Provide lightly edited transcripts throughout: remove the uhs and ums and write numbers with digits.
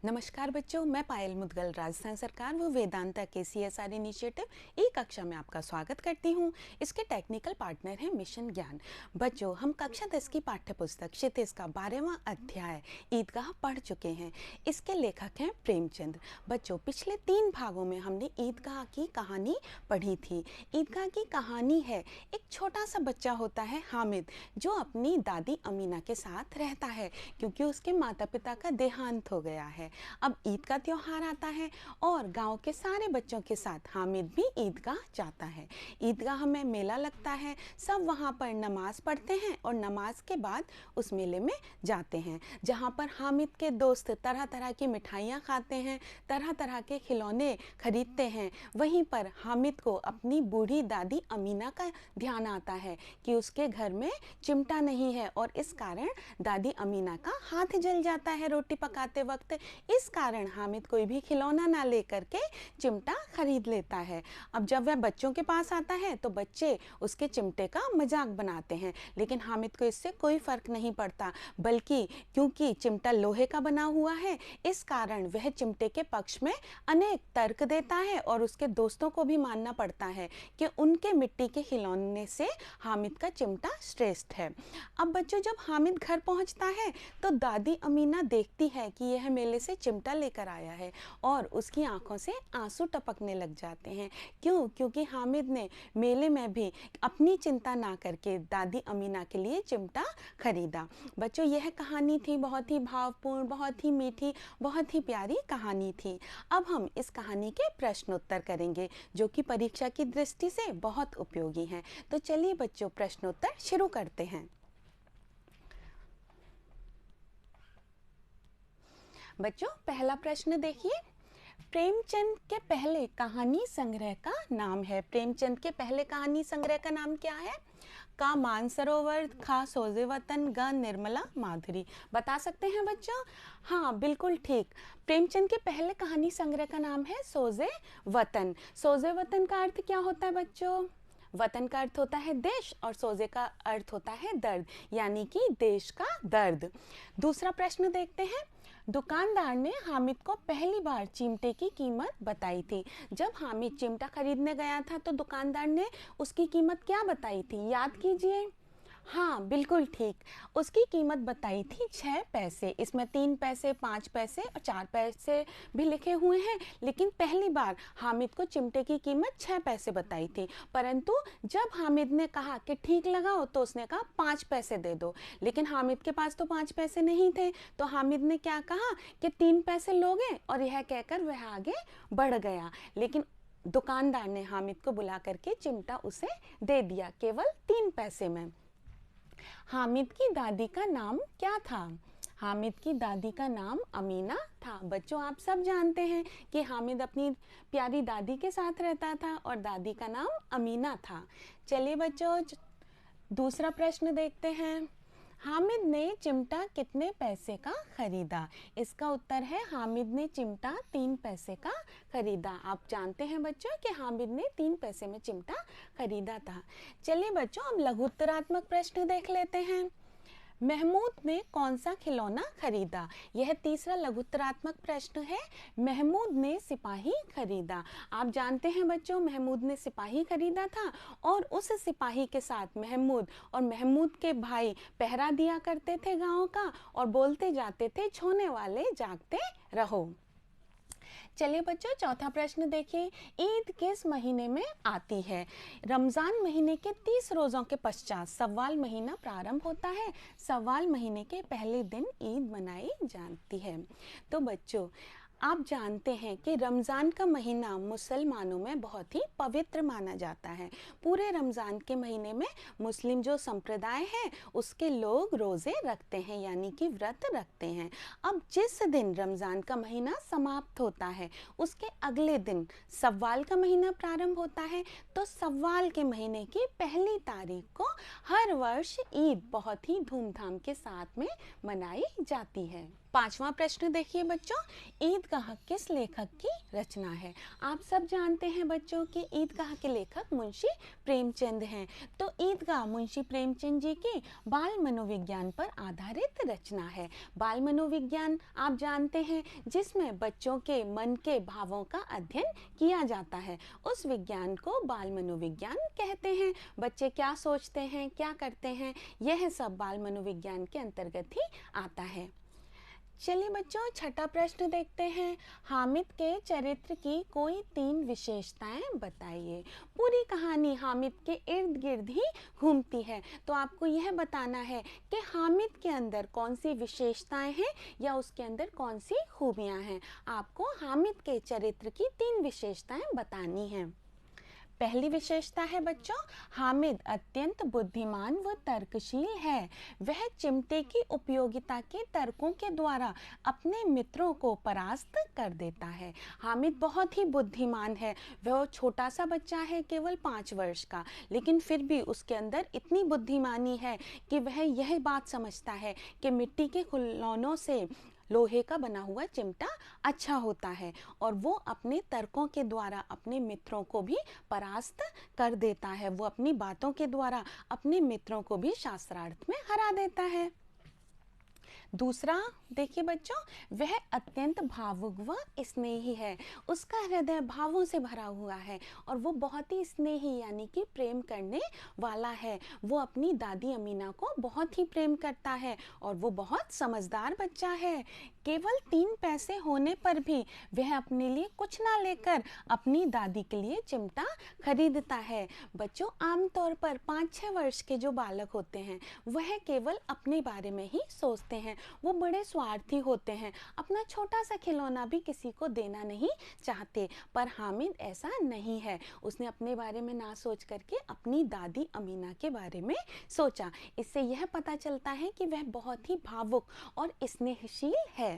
नमस्कार बच्चों, मैं पायल मुदगल राजस्थान सरकार व वेदांता के CSR इनिशिएटिव ई कक्षा में आपका स्वागत करती हूँ। इसके टेक्निकल पार्टनर हैं मिशन ज्ञान। बच्चों, हम कक्षा 10 की पाठ्य पुस्तक क्षितिज का 12वां अध्याय ईदगाह पढ़ चुके हैं। इसके लेखक हैं प्रेमचंद। बच्चों, पिछले 3 भागों में हमने ईदगाह की कहानी पढ़ी थी। ईदगाह की कहानी है, एक छोटा सा बच्चा होता है हामिद, जो अपनी दादी अमीना के साथ रहता है क्योंकि उसके माता पिता का देहांत हो गया है। अब ईद का त्योहार आता है और गांव के सारे बच्चों के साथ हामिद भी ईदगाह जाता है। ईदगाह में मेला लगता है, सब वहां पर नमाज पढ़ते हैं और नमाज के बाद उस मेले में जाते हैं, जहां पर हामिद के दोस्त तरह तरह की मिठाइयाँ खाते हैं, तरह तरह के खिलौने खरीदते हैं। वहीं पर हामिद को अपनी बूढ़ी दादी अमीना का ध्यान आता है कि उसके घर में चिमटा नहीं है और इस कारण दादी अमीना का हाथ जल जाता है रोटी पकाते वक्त। इस कारण हामिद कोई भी खिलौना ना लेकर के चिमटा खरीद लेता है। अब जब वह बच्चों के पास आता है तो बच्चे उसके चिमटे का मजाक बनाते हैं, लेकिन हामिद को इससे कोई फर्क नहीं पड़ता, बल्कि क्योंकि चिमटा लोहे का बना हुआ है, इस कारण वह चिमटे के पक्ष में अनेक तर्क देता है और उसके दोस्तों को भी मानना पड़ता है कि उनके मिट्टी के खिलौने से हामिद का चिमटा श्रेष्ठ है। अब बच्चों, जब हामिद घर पहुंचता है तो दादी अमीना देखती है कि यह मेले से चिमटा लेकर आया है और उसकी आंखों से आंसू टपकने लग जाते हैं। क्योंकि हामिद ने मेले में भी अपनी चिंता ना करके दादी अमीना के लिए चिमटा खरीदा। बच्चों, यह कहानी थी बहुत ही भावपूर्ण, बहुत ही मीठी, बहुत ही प्यारी कहानी थी। अब हम इस कहानी के प्रश्नोत्तर करेंगे, जो कि परीक्षा की दृष्टि से बहुत उपयोगी हैं। तो चलिए बच्चों, प्रश्नोत्तर शुरू करते हैं। बच्चों, पहला प्रश्न देखिए, प्रेमचंद के पहले कहानी संग्रह का नाम है। प्रेमचंद के पहले कहानी संग्रह का नाम क्या है? का मानसरोवर, खा सोजे वतन, ग निर्मला माधुरी। बता सकते हैं बच्चों? हाँ, बिल्कुल ठीक। प्रेमचंद के पहले कहानी संग्रह का नाम है सोजे वतन। सोजे वतन का अर्थ क्या होता है बच्चों? वतन का अर्थ होता है देश और सोजे का अर्थ होता है दर्द, यानी कि देश का दर्द। दूसरा प्रश्न देखते हैं। दुकानदार ने हामिद को पहली बार चिमटे की कीमत बताई थी। जब हामिद चिमटा खरीदने गया था तो दुकानदार ने उसकी कीमत क्या बताई थी? याद कीजिए। हाँ, बिल्कुल ठीक। उसकी कीमत बताई थी 6 पैसे। इसमें 3 पैसे, 5 पैसे और 4 पैसे भी लिखे हुए हैं, लेकिन पहली बार हामिद को चिमटे की कीमत 6 पैसे बताई थी। परंतु जब हामिद ने कहा कि ठीक लगाओ तो उसने कहा 5 पैसे दे दो, लेकिन हामिद के पास तो 5 पैसे नहीं थे, तो हामिद ने क्या कहा कि 3 पैसे लोगे, और यह कहकर वह आगे बढ़ गया। लेकिन दुकानदार ने हामिद को बुला करके चिमटा उसे दे दिया, केवल 3 पैसे में। हामिद की दादी का नाम क्या था? हामिद की दादी का नाम अमीना था। बच्चों, आप सब जानते हैं कि हामिद अपनी प्यारी दादी के साथ रहता था और दादी का नाम अमीना था। चलिए बच्चों, दूसरा प्रश्न देखते हैं। हामिद ने चिमटा कितने पैसे का खरीदा? इसका उत्तर है हामिद ने चिमटा 3 पैसे का खरीदा। आप जानते हैं बच्चों कि हामिद ने 3 पैसे में चिमटा खरीदा था। चलिए बच्चों, अब लघुत्तरात्मक प्रश्न देख लेते हैं। महमूद ने कौन सा खिलौना खरीदा? यह तीसरा लघुत्तरात्मक प्रश्न है। महमूद ने सिपाही खरीदा। आप जानते हैं बच्चों, महमूद ने सिपाही खरीदा था और उस सिपाही के साथ महमूद और महमूद के भाई पहरा दिया करते थे गांव का और बोलते जाते थे, छोने वाले जागते रहो। चलिए बच्चों, चौथा प्रश्न देखिए। ईद किस महीने में आती है? रमज़ान महीने के 30 रोज़ों के पश्चात सव्वाल महीना प्रारंभ होता है। सव्वाल महीने के पहले दिन ईद मनाई जाती है। तो बच्चों, आप जानते हैं कि रमज़ान का महीना मुसलमानों में बहुत ही पवित्र माना जाता है। पूरे रमज़ान के महीने में मुस्लिम जो संप्रदाय है उसके लोग रोज़े रखते हैं, यानी कि व्रत रखते हैं। अब जिस दिन रमज़ान का महीना समाप्त होता है उसके अगले दिन सव्वाल का महीना प्रारंभ होता है। तो सव्वाल के महीने की पहली तारीख को हर वर्ष ईद बहुत ही धूमधाम के साथ में मनाई जाती है। पांचवा प्रश्न देखिए बच्चों। ईद ईदगाह किस लेखक की रचना है? आप सब जानते हैं बच्चों कि ईदगाह के लेखक मुंशी प्रेमचंद हैं। तो ईदगाह मुंशी प्रेमचंद जी की बाल मनोविज्ञान पर आधारित रचना है। बाल मनोविज्ञान आप जानते हैं, जिसमें बच्चों के मन के भावों का अध्ययन किया जाता है। उस विज्ञान को बाल मनोविज्ञान कहते हैं। बच्चे क्या सोचते हैं, क्या करते हैं, यह सब बाल मनोविज्ञान के अंतर्गत ही आता है। चलिए बच्चों, छठा प्रश्न देखते हैं। हामिद के चरित्र की कोई 3 विशेषताएं बताइए। पूरी कहानी हामिद के इर्द गिर्द ही घूमती है, तो आपको यह बताना है कि हामिद के अंदर कौन सी विशेषताएं हैं या उसके अंदर कौन सी खूबियां हैं। आपको हामिद के चरित्र की 3 विशेषताएं बतानी हैं। पहली विशेषता है बच्चों, हामिद अत्यंत बुद्धिमान व तर्कशील है। वह चिमटे की उपयोगिता के तर्कों के द्वारा अपने मित्रों को परास्त कर देता है। हामिद बहुत ही बुद्धिमान है। वह छोटा सा बच्चा है, केवल 5 वर्ष का, लेकिन फिर भी उसके अंदर इतनी बुद्धिमानी है कि वह यह बात समझता है कि मिट्टी के खिलौनों से लोहे का बना हुआ चिमटा अच्छा होता है, और वो अपने तर्कों के द्वारा अपने मित्रों को भी परास्त कर देता है। वो अपनी बातों के द्वारा अपने मित्रों को भी शास्त्रार्थ में हरा देता है। दूसरा देखिए बच्चों, वह अत्यंत भावुक व स्नेही है। उसका हृदय भावों से भरा हुआ है और वो बहुत ही स्नेही यानी कि प्रेम करने वाला है। वो अपनी दादी अमीना को बहुत ही प्रेम करता है और वो बहुत समझदार बच्चा है। केवल 3 पैसे होने पर भी वह अपने लिए कुछ ना लेकर अपनी दादी के लिए चिमटा खरीदता है। बच्चों, आमतौर पर 5-6 वर्ष के जो बालक होते हैं वह केवल अपने बारे में ही सोचते हैं। वो बड़े स्वार्थी होते हैं, अपना छोटा सा खिलौना भी किसी को देना नहीं चाहते। पर हामिद ऐसा नहीं है। उसने अपने बारे में ना सोच करके अपनी दादी अमीना के बारे में सोचा। इससे यह पता चलता है कि वह बहुत ही भावुक और स्नेहशील है।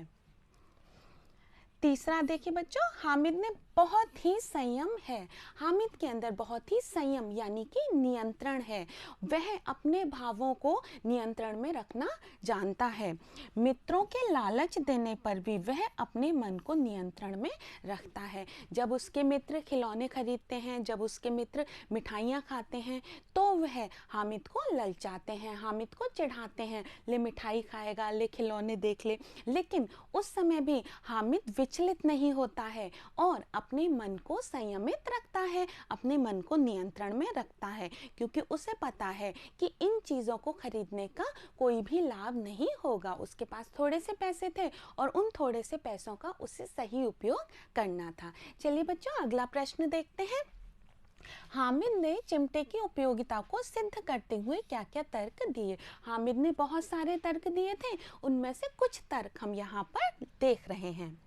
तीसरा देखिए बच्चों, हामिद ने बहुत ही संयम है। हामिद के अंदर बहुत ही संयम यानी कि नियंत्रण है। वह अपने भावों को नियंत्रण में रखना जानता है। मित्रों के लालच देने पर भी वह अपने मन को नियंत्रण में रखता है। जब उसके मित्र खिलौने खरीदते हैं, जब उसके मित्र मिठाइयाँ खाते हैं, तो वह हामिद को ललचाते हैं, हामिद को चिढ़ाते हैं, ले मिठाई खाएगा, ले खिलौने देख ले। लेकिन उस समय भी हामिद विचलित नहीं होता है और अपने मन को संयमित रखता है, अपने मन को नियंत्रण में रखता है, क्योंकि उसे पता है कि इन चीज़ों को खरीदने का कोई भी लाभ नहीं होगा। उसके पास थोड़े से पैसे थे और उन थोड़े से पैसों का उसे सही उपयोग करना था। चलिए बच्चों, अगला प्रश्न देखते हैं। हामिद ने चिमटे की उपयोगिता को सिद्ध करते हुए क्या क्या तर्क दिए। हामिद ने बहुत सारे तर्क दिए थे, उनमें से कुछ तर्क हम यहाँ पर देख रहे हैं।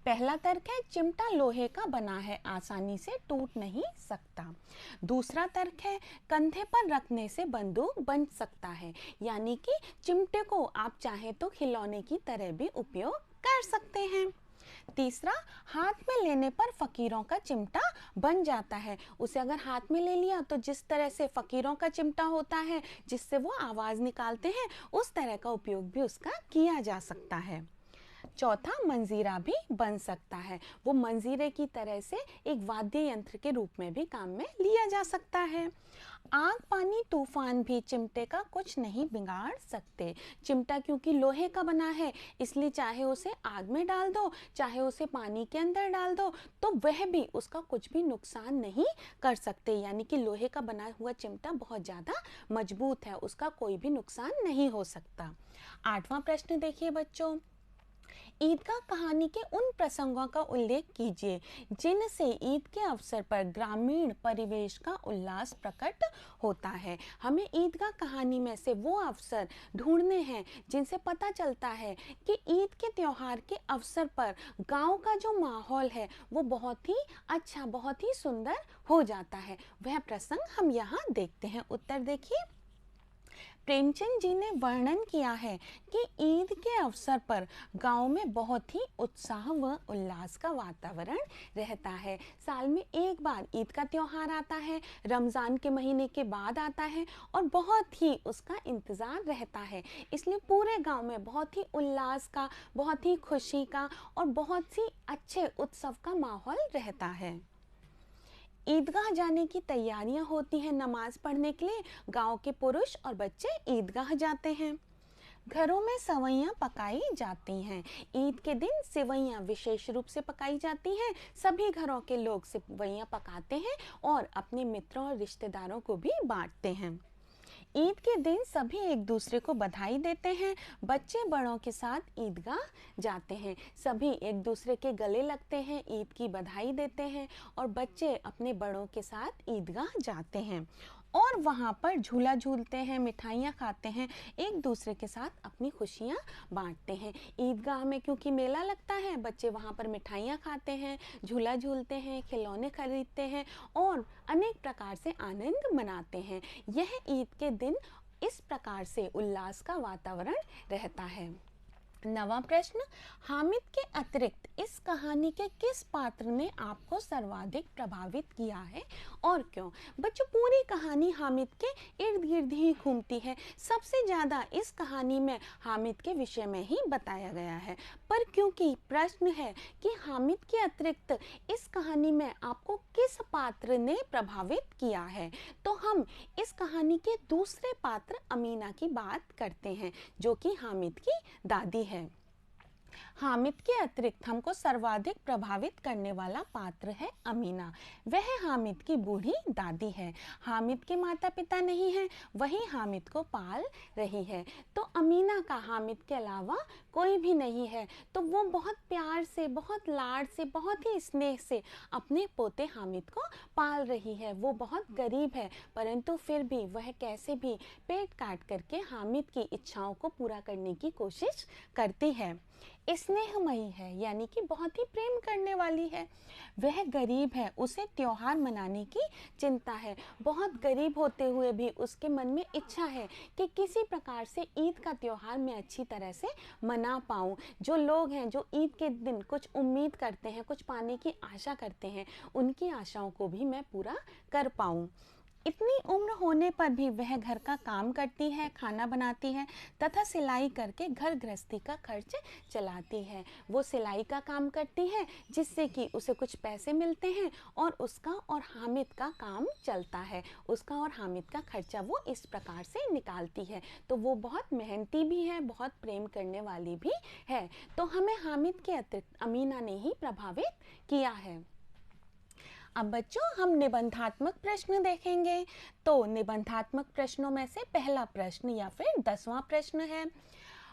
पहला तर्क है, चिमटा लोहे का बना है, आसानी से टूट नहीं सकता। दूसरा तर्क है, कंधे पर रखने से बंदूक बन सकता है, यानी कि चिमटे को आप चाहें तो खिलौने की तरह भी उपयोग कर सकते हैं। तीसरा, हाथ में लेने पर फकीरों का चिमटा बन जाता है। उसे अगर हाथ में ले लिया तो जिस तरह से फकीरों का चिमटा होता है जिससे वो आवाज़ निकालते हैं, उस तरह का उपयोग भी उसका किया जा सकता है। चौथा, मंजीरा भी बन सकता है। वो मंजीरे की तरह से एक वाद्य यंत्र के रूप में भी काम में लिया जा सकता है। आग पानी तूफान भी चिमटे का कुछ नहीं बिगाड़ सकते। चिमटा क्योंकि लोहे का बना है, इसलिए चाहे उसे आग में डाल दो, चाहे उसे पानी के अंदर डाल दो, तो वह भी उसका कुछ भी नुकसान नहीं कर सकते। यानी कि लोहे का बना हुआ चिमटा बहुत ज़्यादा मजबूत है, उसका कोई भी नुकसान नहीं हो सकता। 8वां प्रश्न देखिए बच्चों, ईदगाह कहानी के उन प्रसंगों का उल्लेख कीजिए जिनसे ईद के अवसर पर ग्रामीण परिवेश का उल्लास प्रकट होता है। हमें ईदगाह कहानी में से वो अवसर ढूंढने हैं जिनसे पता चलता है कि ईद के त्योहार के अवसर पर गांव का जो माहौल है वो बहुत ही अच्छा, बहुत ही सुंदर हो जाता है। वह प्रसंग हम यहाँ देखते हैं। उत्तर देखिए। प्रेमचंद जी ने वर्णन किया है कि ईद के अवसर पर गांव में बहुत ही उत्साह व उल्लास का वातावरण रहता है। साल में एक बार ईद का त्योहार आता है, रमज़ान के महीने के बाद आता है और बहुत ही उसका इंतज़ार रहता है। इसलिए पूरे गांव में बहुत ही उल्लास का, बहुत ही खुशी का और बहुत ही अच्छे उत्सव का माहौल रहता है। ईदगाह जाने की तैयारियां होती हैं। नमाज पढ़ने के लिए गांव के पुरुष और बच्चे ईदगाह जाते हैं। घरों में सेवइयां पकाई जाती हैं। ईद के दिन सेवइयां विशेष रूप से पकाई जाती हैं। सभी घरों के लोग सेवइयां पकाते हैं और अपने मित्रों और रिश्तेदारों को भी बांटते हैं। ईद के दिन सभी एक दूसरे को बधाई देते हैं। बच्चे बड़ों के साथ ईदगाह जाते हैं। सभी एक दूसरे के गले लगते हैं, ईद की बधाई देते हैं और बच्चे अपने बड़ों के साथ ईदगाह जाते हैं और वहाँ पर झूला झूलते हैं, मिठाइयाँ खाते हैं, एक दूसरे के साथ अपनी खुशियाँ बांटते हैं। ईदगाह में क्योंकि मेला लगता है, बच्चे वहाँ पर मिठाइयाँ खाते हैं, झूला झूलते हैं, खिलौने खरीदते हैं और अनेक प्रकार से आनंद मनाते हैं। यह ईद के दिन इस प्रकार से उल्लास का वातावरण रहता है। नवा प्रश्न, हामिद के अतिरिक्त इस कहानी के किस पात्र ने आपको सर्वाधिक प्रभावित किया है और क्यों? बच्चों, पूरी कहानी हामिद के इर्द गिर्द ही घूमती है। सबसे ज़्यादा इस कहानी में हामिद के विषय में ही बताया गया है, पर क्योंकि प्रश्न है कि हामिद के अतिरिक्त इस कहानी में आपको किस पात्र ने प्रभावित किया है, तो हम इस कहानी के दूसरे पात्र अमीना की बात करते हैं, जो कि हामिद की दादी है। हामिद के अतिरिक्त हमको सर्वाधिक प्रभावित करने वाला पात्र है अमीना। वह हामिद की बूढ़ी दादी है। हामिद के माता पिता नहीं हैं, वही हामिद को पाल रही है। तो अमीना का हामिद के अलावा कोई भी नहीं है, तो वो बहुत प्यार से, बहुत लाड से, बहुत ही स्नेह से अपने पोते हामिद को पाल रही है। वो बहुत गरीब है, परंतु फिर भी वह कैसे भी पेट काट करके हामिद की इच्छाओं को पूरा करने की कोशिश करती है। स्नेहमयी है, यानी कि बहुत ही प्रेम करने वाली है। वह गरीब है, उसे त्योहार मनाने की चिंता है। बहुत गरीब होते हुए भी उसके मन में इच्छा है कि किसी प्रकार से ईद का त्योहार मैं अच्छी तरह से मना पाऊँ। जो लोग हैं जो ईद के दिन कुछ उम्मीद करते हैं, कुछ पाने की आशा करते हैं, उनकी आशाओं को भी मैं पूरा कर पाऊँ। इतनी उम्र होने पर भी वह घर का काम करती है, खाना बनाती है तथा सिलाई करके घर गृहस्थी का खर्च चलाती है। वो सिलाई का काम करती है जिससे कि उसे कुछ पैसे मिलते हैं और उसका और हामिद का काम चलता है। उसका और हामिद का खर्चा वो इस प्रकार से निकालती है। तो वो बहुत मेहनती भी है, बहुत प्रेम करने वाली भी है। तो हमें हामिद के अतिरिक्त अमीना ने ही प्रभावित किया है। अब बच्चों, हम निबंधात्मक प्रश्न देखेंगे। तो निबंधात्मक प्रश्नों में से पहला प्रश्न या फिर 10वां प्रश्न है,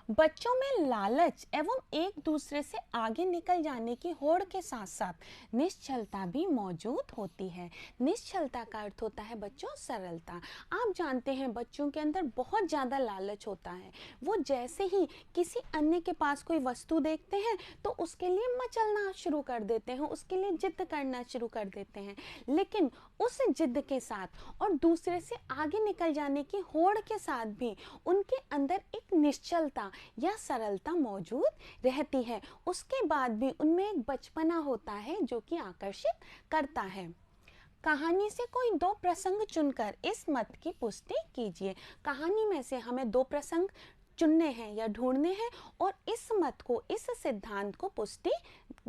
बच्चों में लालच एवं एक दूसरे से आगे निकल जाने की होड़ के साथ साथ निश्चलता भी मौजूद होती है। निश्चलता का अर्थ होता है बच्चों सरलता। आप जानते हैं बच्चों के अंदर बहुत ज़्यादा लालच होता है। वो जैसे ही किसी अन्य के पास कोई वस्तु देखते हैं तो उसके लिए मचलना शुरू कर देते हैं, उसके लिए जिद करना शुरू कर देते हैं। लेकिन उस जिद के साथ और दूसरे से आगे निकल जाने की होड़ के साथ भी उनके अंदर एक निश्चलता या सरलता मौजूद रहती है। उसके बाद भी उनमें एक बचपना होता है जो कि आकर्षित करता है। कहानी से कोई 2 प्रसंग चुनकर इस मत की पुष्टि कीजिए। कहानी में से हमें 2 प्रसंग चुनने हैं या ढूंढने हैं और इस मत को, इस सिद्धांत को पुष्टि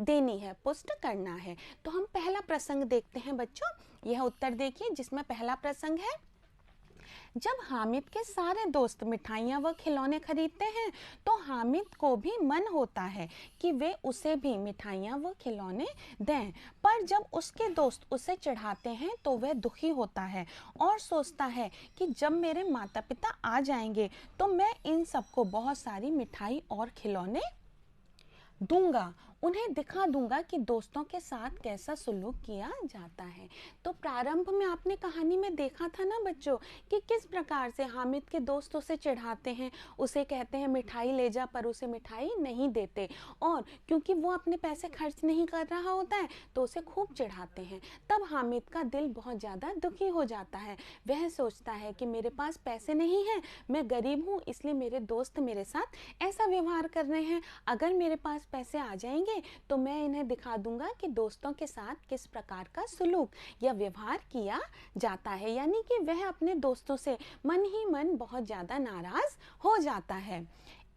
देनी है, पुष्ट करना है। तो हम पहला प्रसंग देखते हैं बच्चों। यह उत्तर देखिए जिसमें पहला प्रसंग है, जब हामिद के सारे दोस्त मिठाइयाँ व खिलौने खरीदते हैं तो हामिद को भी मन होता है कि वे उसे भी मिठाइयाँ व खिलौने दें, पर जब उसके दोस्त उसे चढ़ाते हैं तो वह दुखी होता है और सोचता है कि जब मेरे माता पिता आ जाएंगे तो मैं इन सबको बहुत सारी मिठाई और खिलौने दूंगा। उन्हें दिखा दूंगा कि दोस्तों के साथ कैसा सुलूक किया जाता है। तो प्रारंभ में आपने कहानी में देखा था ना बच्चों कि किस प्रकार से हामिद के दोस्त उसे चिढ़ाते हैं, उसे कहते हैं मिठाई ले जा, पर उसे मिठाई नहीं देते, और क्योंकि वो अपने पैसे खर्च नहीं कर रहा होता है तो उसे खूब चिढ़ाते हैं। तब हामिद का दिल बहुत ज़्यादा दुखी हो जाता है। वह सोचता है कि मेरे पास पैसे नहीं हैं, मैं गरीब हूँ, इसलिए मेरे दोस्त मेरे साथ ऐसा व्यवहार कर रहे हैं। अगर मेरे पास पैसे आ जाएंगे तो मैं इन्हें दिखा दूंगा कि दोस्तों के साथ किस प्रकार का सुलूक या व्यवहार किया जाता है। यानी कि वह अपने दोस्तों से मन ही मन बहुत ज़्यादा नाराज़ हो जाता है।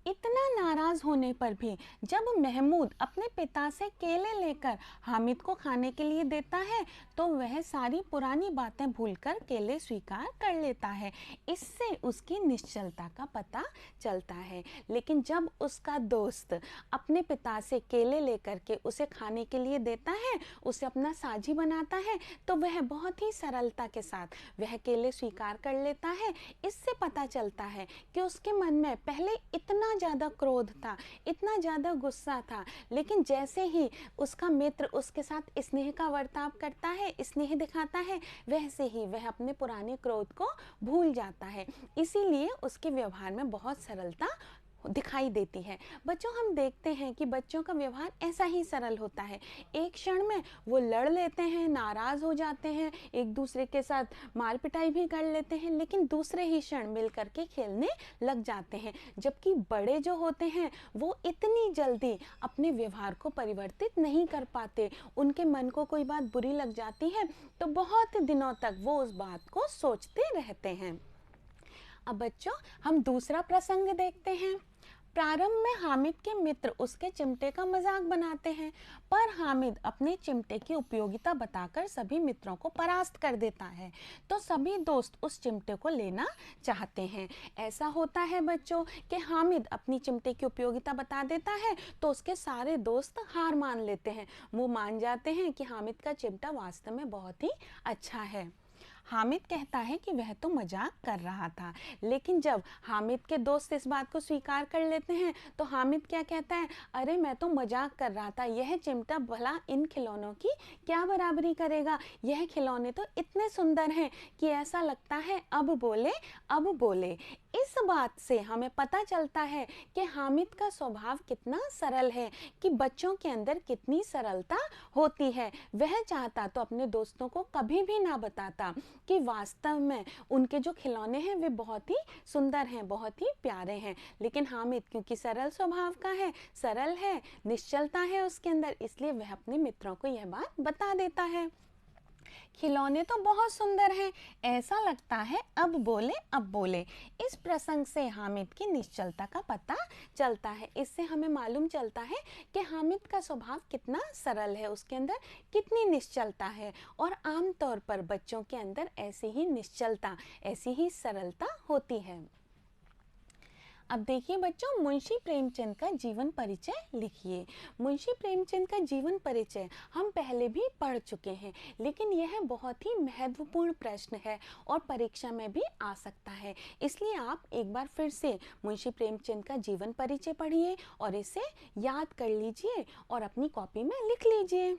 इतना नाराज होने पर भी जब महमूद अपने पिता से केले लेकर हामिद को खाने के लिए देता है तो वह सारी पुरानी बातें भूलकर केले स्वीकार कर लेता है। इससे उसकी निश्चलता का पता चलता है। लेकिन जब उसका दोस्त अपने पिता से केले लेकर के उसे खाने के लिए देता है, उसे अपना साझी बनाता है, तो वह बहुत ही सरलता के साथ वह केले स्वीकार कर लेता है। इससे पता चलता है कि उसके मन में पहले इतना ज़्यादा क्रोध था, इतना ज़्यादा गुस्सा था, लेकिन जैसे ही उसका मित्र उसके साथ स्नेह का बर्ताव करता है, स्नेह दिखाता है, वैसे ही वह अपने पुराने क्रोध को भूल जाता है। इसीलिए उसके व्यवहार में बहुत सरलता दिखाई देती है। बच्चों, हम देखते हैं कि बच्चों का व्यवहार ऐसा ही सरल होता है। एक क्षण में वो लड़ लेते हैं, नाराज़ हो जाते हैं, एक दूसरे के साथ मार पिटाई भी कर लेते हैं, लेकिन दूसरे ही क्षण मिल करके खेलने लग जाते हैं। जबकि बड़े जो होते हैं वो इतनी जल्दी अपने व्यवहार को परिवर्तित नहीं कर पाते। उनके मन को कोई बात बुरी लग जाती है तो बहुत दिनों तक वो उस बात को सोचते रहते हैं। अब बच्चों, हम दूसरा प्रसंग देखते हैं। प्रारंभ में हामिद के मित्र उसके चिमटे का मजाक बनाते हैं, पर हामिद अपने चिमटे की उपयोगिता बताकर सभी मित्रों को परास्त कर देता है। तो सभी दोस्त उस चिमटे को लेना चाहते हैं। ऐसा होता है बच्चों कि हामिद अपनी चिमटे की उपयोगिता बता देता है तो उसके सारे दोस्त हार मान लेते हैं। वो मान जाते हैं कि हामिद का चिमटा वास्तव में बहुत ही अच्छा है। हामिद कहता है कि वह तो मजाक कर रहा था, लेकिन जब हामिद के दोस्त इस बात को स्वीकार कर लेते हैं तो हामिद क्या कहता है, अरे मैं तो मजाक कर रहा था, यह चिमटा भला इन खिलौनों की क्या बराबरी करेगा। यह खिलौने तो इतने सुंदर हैं कि ऐसा लगता है अब बोले अब बोले। इस बात से हमें पता चलता है कि हामिद का स्वभाव कितना सरल है, कि बच्चों के अंदर कितनी सरलता होती है। वह चाहता तो अपने दोस्तों को कभी भी ना बताता कि वास्तव में उनके जो खिलौने हैं वे बहुत ही सुंदर हैं, बहुत ही प्यारे हैं, लेकिन हामिद क्योंकि सरल स्वभाव का है, सरल है, निश्चलता है उसके अंदर, इसलिए वह अपने मित्रों को यह बात बता देता है। खिलौने तो बहुत सुंदर हैं, ऐसा लगता है अब बोले अब बोले। इस प्रसंग से हामिद की निश्चलता का पता चलता है। इससे हमें मालूम चलता है कि हामिद का स्वभाव कितना सरल है, उसके अंदर कितनी निश्चलता है। और आमतौर पर बच्चों के अंदर ऐसी ही निश्चलता, ऐसी ही सरलता होती है। अब देखिए बच्चों, मुंशी प्रेमचंद का जीवन परिचय लिखिए। मुंशी प्रेमचंद का जीवन परिचय हम पहले भी पढ़ चुके हैं, लेकिन यह बहुत ही महत्वपूर्ण प्रश्न है और परीक्षा में भी आ सकता है। इसलिए आप एक बार फिर से मुंशी प्रेमचंद का जीवन परिचय पढ़िए और इसे याद कर लीजिए और अपनी कॉपी में लिख लीजिए।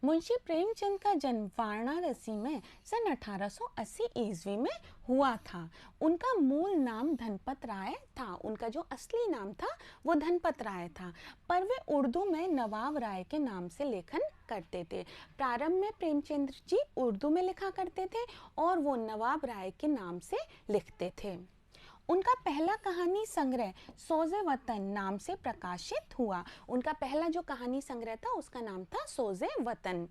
मुंशी प्रेमचंद का जन्म वाराणसी में सन 1880 ईस्वी में हुआ था। उनका मूल नाम धनपत राय था। उनका जो असली नाम था वो धनपत राय था, पर वे उर्दू में नवाब राय के नाम से लेखन करते थे। प्रारंभ में प्रेमचंद जी उर्दू में लिखा करते थे और वो नवाब राय के नाम से लिखते थे। उनका पहला कहानी संग्रह सोज़े वतन नाम से प्रकाशित हुआ। उनका पहला जो कहानी संग्रह था उसका नाम था सोज़े वतन,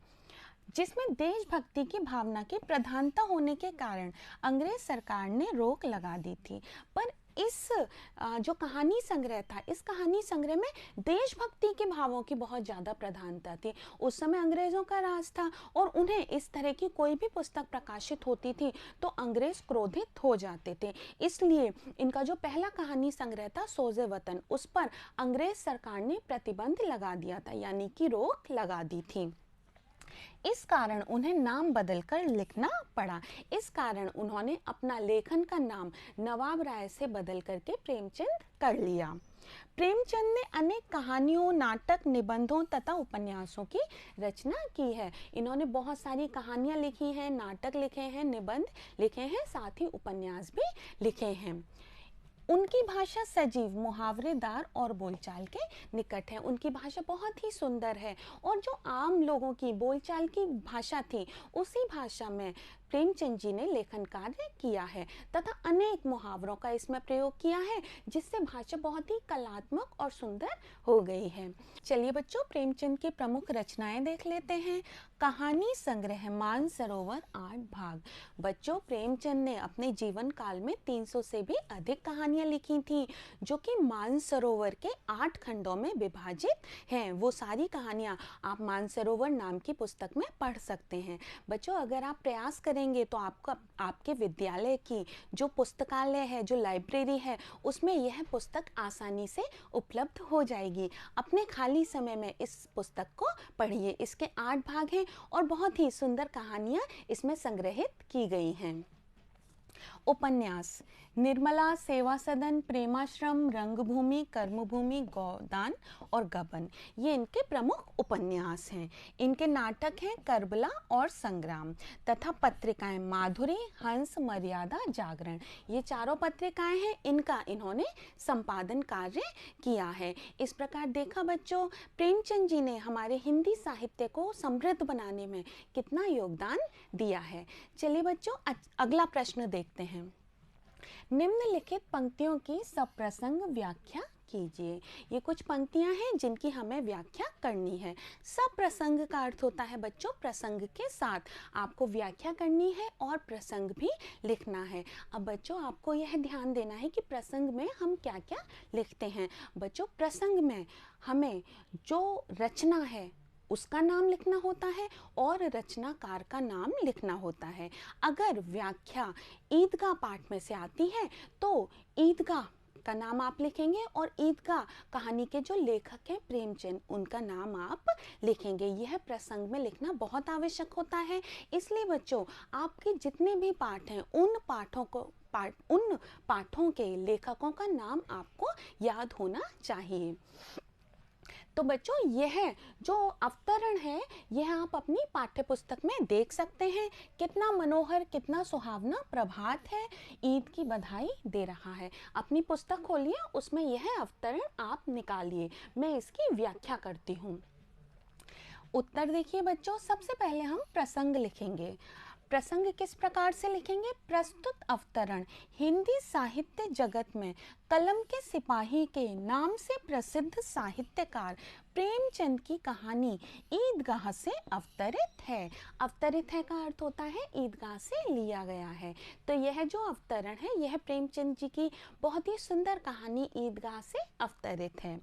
जिसमें देशभक्ति की भावना की प्रधानता होने के कारण अंग्रेज सरकार ने रोक लगा दी थी। पर इस जो कहानी संग्रह था, इस कहानी संग्रह में देशभक्ति के भावों की बहुत ज़्यादा प्रधानता थी। उस समय अंग्रेज़ों का राज था और उन्हें इस तरह की कोई भी पुस्तक प्रकाशित होती थी तो अंग्रेज क्रोधित हो जाते थे। इसलिए इनका जो पहला कहानी संग्रह था सोज़े वतन, उस पर अंग्रेज सरकार ने प्रतिबंध लगा दिया था, यानी कि रोक लगा दी थी। इस कारण उन्हें नाम बदलकर लिखना पड़ा। इस कारण उन्होंने अपना लेखन का नाम नवाब राय से बदल करके प्रेमचंद कर लिया। प्रेमचंद ने अनेक कहानियों, नाटक, निबंधों तथा उपन्यासों की रचना की है। इन्होंने बहुत सारी कहानियाँ लिखी हैं, नाटक लिखे हैं, निबंध लिखे हैं, साथ ही उपन्यास भी लिखे हैं। उनकी भाषा सजीव, मुहावरेदार और बोलचाल के निकट है। उनकी भाषा बहुत ही सुंदर है और जो आम लोगों की बोलचाल की भाषा थी, उसी भाषा में प्रेमचंद जी ने लेखन कार्य किया है तथा अनेक मुहावरों का इसमें प्रयोग किया है, जिससे भाषा बहुत ही कलात्मक और सुंदर हो गई है। चलिए बच्चों, प्रेमचंद की प्रमुख रचनाएं देख लेते हैं। कहानी संग्रह मानसरोवर 8 भाग। बच्चों, प्रेमचंद ने अपने जीवन काल में 300 से भी अधिक कहानियां लिखी थी, जो कि मानसरोवर के 8 खंडों में विभाजित हैं। वो सारी कहानियां आप मानसरोवर नाम की पुस्तक में पढ़ सकते हैं। बच्चों, अगर आप प्रयास करेंगे तो आपका आपके विद्यालय की जो पुस्तकालय है, जो लाइब्रेरी है, उसमें यह पुस्तक आसानी से उपलब्ध हो जाएगी। अपने खाली समय में इस पुस्तक को पढ़िए। इसके 8 भाग हैं और बहुत ही सुंदर कहानियां इसमें संग्रहित की गई हैं। उपन्यास: निर्मला, सेवा सदन, प्रेमाश्रम, रंगभूमि, कर्मभूमि, गोदान और गबन, ये इनके प्रमुख उपन्यास हैं। इनके नाटक हैं करबला और संग्राम तथा पत्रिकाएं माधुरी, हंस, मर्यादा, जागरण, ये चारों पत्रिकाएं हैं। इनका इन्होंने संपादन कार्य किया है। इस प्रकार देखा बच्चों, प्रेमचंद जी ने हमारे हिंदी साहित्य को समृद्ध बनाने में कितना योगदान दिया है। चलिए बच्चों, अगला प्रश्न देखते हैं। निम्नलिखित पंक्तियों की सप्रसंग व्याख्या कीजिए। ये कुछ पंक्तियां हैं जिनकी हमें व्याख्या करनी है। सप्रसंग का अर्थ होता है बच्चों प्रसंग के साथ। आपको व्याख्या करनी है और प्रसंग भी लिखना है। अब बच्चों, आपको यह ध्यान देना है कि प्रसंग में हम क्या क्या लिखते हैं। बच्चों, प्रसंग में हमें जो रचना है उसका नाम लिखना होता है और रचनाकार का नाम लिखना होता है। अगर व्याख्या ईदगाह पाठ में से आती है तो ईदगाह का नाम आप लिखेंगे और ईदगाह कहानी के जो लेखक हैं प्रेमचंद, उनका नाम आप लिखेंगे। यह प्रसंग में लिखना बहुत आवश्यक होता है। इसलिए बच्चों, आपके जितने भी पाठ हैं उन पाठों के लेखकों का नाम आपको याद होना चाहिए। तो बच्चों, यह जो अवतरण है यह आप अपनी पाठ्य पुस्तक में देख सकते हैं। कितना मनोहर, कितना सुहावना प्रभात है, ईद की बधाई दे रहा है। अपनी पुस्तक खोलिए, उसमें यह अवतरण आप निकालिए। मैं इसकी व्याख्या करती हूँ। उत्तर देखिए बच्चों, सबसे पहले हम प्रसंग लिखेंगे। प्रसंग किस प्रकार से लिखेंगे? प्रस्तुत अवतरण हिंदी साहित्य जगत में कलम के सिपाही के नाम से प्रसिद्ध साहित्यकार प्रेमचंद की कहानी ईदगाह से अवतरित है। अवतरित है का अर्थ होता है ईदगाह से लिया गया है। तो यह जो अवतरण है यह प्रेमचंद जी की बहुत ही सुंदर कहानी ईदगाह से अवतरित है।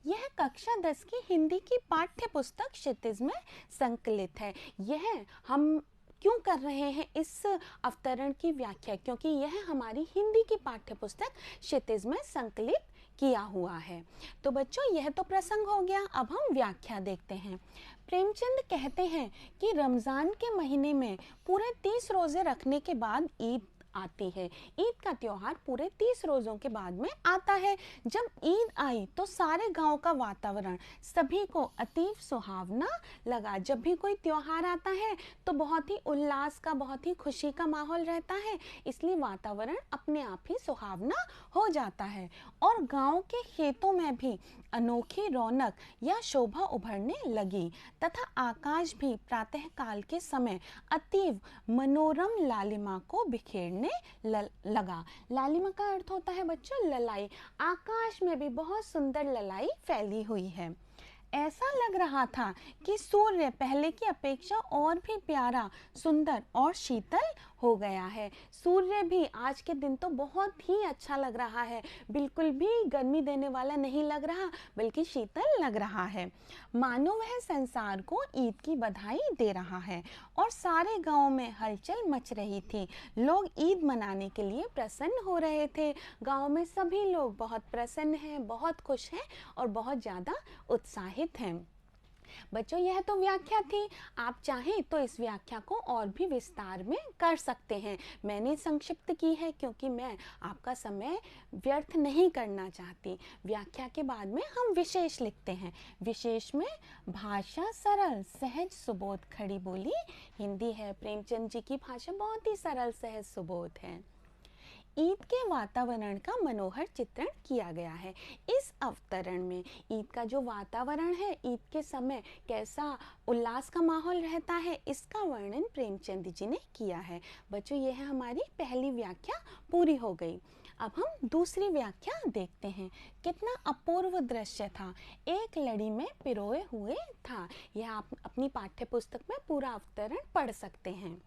यह कक्षा 10 की हिंदी की पाठ्य पुस्तक क्षितिज में संकलित है। यह हम क्यों कर रहे हैं इस अवतरण की व्याख्या? क्योंकि यह हमारी हिंदी की पाठ्य पुस्तक क्षितिज में संकलित किया हुआ है। तो बच्चों, यह तो प्रसंग हो गया। अब हम व्याख्या देखते हैं। प्रेमचंद कहते हैं कि रमज़ान के महीने में पूरे 30 रोजे रखने के बाद ईद आती है। ईद का त्योहार पूरे 30 रोज़ों के बाद में आता है। जब ईद आई तो सारे गांव का वातावरण सभी को अतीव सुहावना लगा। जब भी कोई त्योहार आता है तो बहुत ही उल्लास का, बहुत ही खुशी का माहौल रहता है, इसलिए वातावरण अपने आप ही सुहावना हो जाता है और गांव के खेतों में भी अनोखी रौनक या शोभा उभरने लगी तथा आकाश भी प्रातःकाल के समय अतीव मनोरम लालिमा को बिखेरने लगा। लालिमा का अर्थ होता है बच्चों ललाई। आकाश में भी बहुत सुंदर ललाई फैली हुई है। ऐसा लग रहा था कि सूर्य पहले की अपेक्षा और भी प्यारा, सुंदर और शीतल हो गया है। सूर्य भी आज के दिन तो बहुत ही अच्छा लग रहा है, बिल्कुल भी गर्मी देने वाला नहीं लग रहा, बल्कि शीतल लग रहा है। मानो वह संसार को ईद की बधाई दे रहा है और सारे गांव में हलचल मच रही थी। लोग ईद मनाने के लिए प्रसन्न हो रहे थे। गांव में सभी लोग बहुत प्रसन्न हैं, बहुत खुश हैं और बहुत ज़्यादा उत्साहित हैं। बच्चों यह तो व्याख्या थी, आप चाहें तो इस व्याख्या को और भी विस्तार में कर सकते हैं। मैंने संक्षिप्त की है क्योंकि मैं आपका समय व्यर्थ नहीं करना चाहती। व्याख्या के बाद में हम विशेष लिखते हैं। विशेष में भाषा सरल सहज सुबोध खड़ी बोली हिंदी है। प्रेमचंद जी की भाषा बहुत ही सरल सहज सुबोध है। ईद के वातावरण का मनोहर चित्रण किया गया है। इस अवतरण में ईद का जो वातावरण है, ईद के समय कैसा उल्लास का माहौल रहता है, इसका वर्णन प्रेमचंद जी ने किया है। बच्चों यह है हमारी पहली व्याख्या पूरी हो गई। अब हम दूसरी व्याख्या देखते हैं। कितना अपूर्व दृश्य था, एक लड़ी में पिरोए हुए था। यह आप अपनी पाठ्य पुस्तक में पूरा अवतरण पढ़ सकते हैं।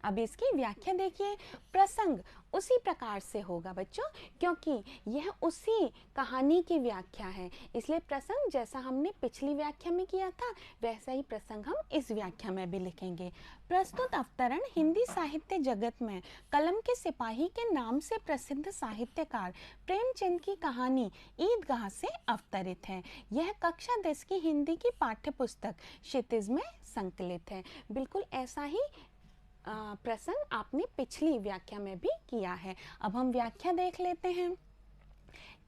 अब इसकी व्याख्या देखिए। प्रसंग उसी प्रकार से होगा बच्चों, क्योंकि यह उसी कहानी की व्याख्या है, इसलिए प्रसंग जैसा हमने पिछली व्याख्या में किया था वैसा ही प्रसंग हम इस व्याख्या में भी लिखेंगे। प्रस्तुत अवतरण हिंदी साहित्य जगत में कलम के सिपाही के नाम से प्रसिद्ध साहित्यकार प्रेमचंद की कहानी ईदगाह से अवतरित है। यह कक्षा 10 की हिंदी की पाठ्य पुस्तक क्षितिज में संकलित है। बिल्कुल ऐसा ही प्रसंग आपने पिछली व्याख्या में भी किया है। अब हम व्याख्या देख लेते हैं।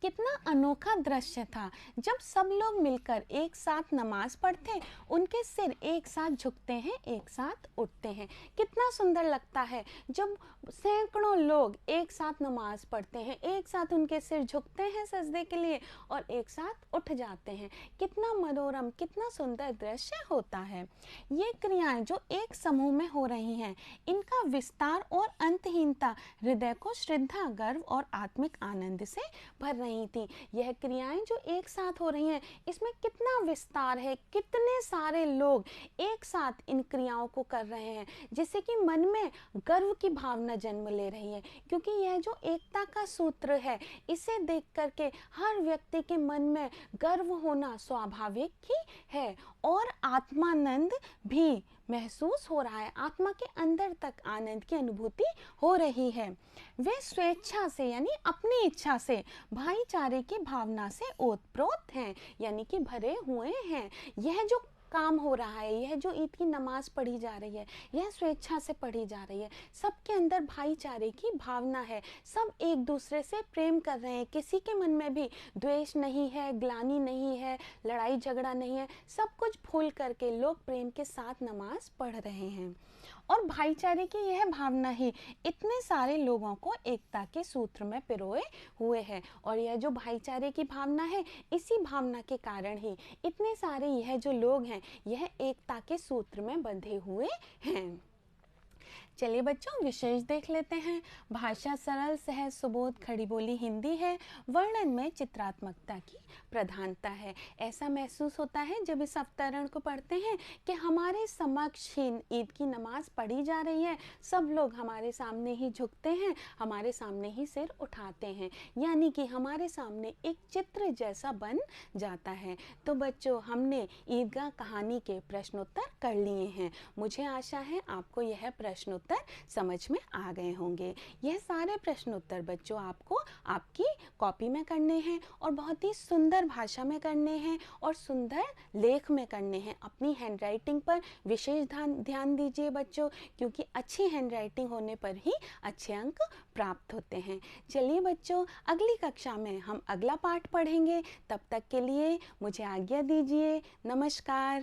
कितना अनोखा दृश्य था, जब सब लोग मिलकर एक साथ नमाज पढ़ते, उनके सिर एक साथ झुकते हैं, एक साथ उठते हैं। कितना सुंदर लगता है जब सैकड़ों लोग एक साथ नमाज पढ़ते हैं, एक साथ उनके सिर झुकते हैं सजदे के लिए और एक साथ उठ जाते हैं। कितना मनोरम, कितना सुंदर दृश्य होता है। ये क्रियाएं जो एक समूह में हो रही हैं, इनका विस्तार और अंतहीनता हृदय को श्रद्धा, गर्व और आत्मिक आनंद से भर रही थी। यह क्रियाएं जो एक साथ हो रही हैं, इसमें कितना विस्तार है, कितने सारे लोग एक साथ इन क्रियाओं को कर रहे हैं, जिससे कि मन में गर्व की भावना जन्म ले रही है। क्योंकि यह जो एकता का सूत्र है, इसे देख करके हर व्यक्ति के मन में गर्व होना स्वाभाविक ही है और आत्मानंद भी महसूस हो रहा है। आत्मा के अंदर तक आनंद की अनुभूति हो रही है। वे स्वेच्छा से यानी अपनी इच्छा से भाईचारे की भावना से ओतप्रोत हैं, यानी कि भरे हुए हैं। यह जो काम हो रहा है, यह जो ईद की नमाज पढ़ी जा रही है, यह स्वेच्छा से पढ़ी जा रही है। सबके अंदर भाईचारे की भावना है, सब एक दूसरे से प्रेम कर रहे हैं। किसी के मन में भी द्वेष नहीं है, ग्लानि नहीं है, लड़ाई झगड़ा नहीं है। सब कुछ भूल करके लोग प्रेम के साथ नमाज पढ़ रहे हैं और भाईचारे की यह भावना ही इतने सारे लोगों को एकता के सूत्र में पिरोए हुए है। और यह जो भाईचारे की भावना है, इसी भावना के कारण ही इतने सारे यह जो लोग हैं, यह एकता के सूत्र में बंधे हुए हैं। चलिए बच्चों विशेष देख लेते हैं। भाषा सरल सहज सुबोध खड़ी बोली हिंदी है। वर्णन में चित्रात्मकता की प्रधानता है। ऐसा महसूस होता है जब इस अवतरण को पढ़ते हैं कि हमारे समक्ष ही ईद की नमाज पढ़ी जा रही है, सब लोग हमारे सामने ही झुकते हैं, हमारे सामने ही सिर उठाते हैं, यानी कि हमारे सामने एक चित्र जैसा बन जाता है। तो बच्चों हमने ईदगाह कहानी के प्रश्नोत्तर कर लिए हैं। मुझे आशा है आपको यह प्रश्नोत्तर समझ में आ गए होंगे। यह सारे प्रश्नोत्तर बच्चों आपको आपकी कॉपी में करने हैं और बहुत ही सुंदर भाषा में करने हैं और सुंदर लेख में करने हैं। अपनी हैंडराइटिंग पर विशेष ध्यान दीजिए बच्चों, क्योंकि अच्छी हैंडराइटिंग होने पर ही अच्छे अंक प्राप्त होते हैं। चलिए बच्चों अगली कक्षा में हम अगला पाठ पढ़ेंगे। तब तक के लिए मुझे आज्ञा दीजिए। नमस्कार।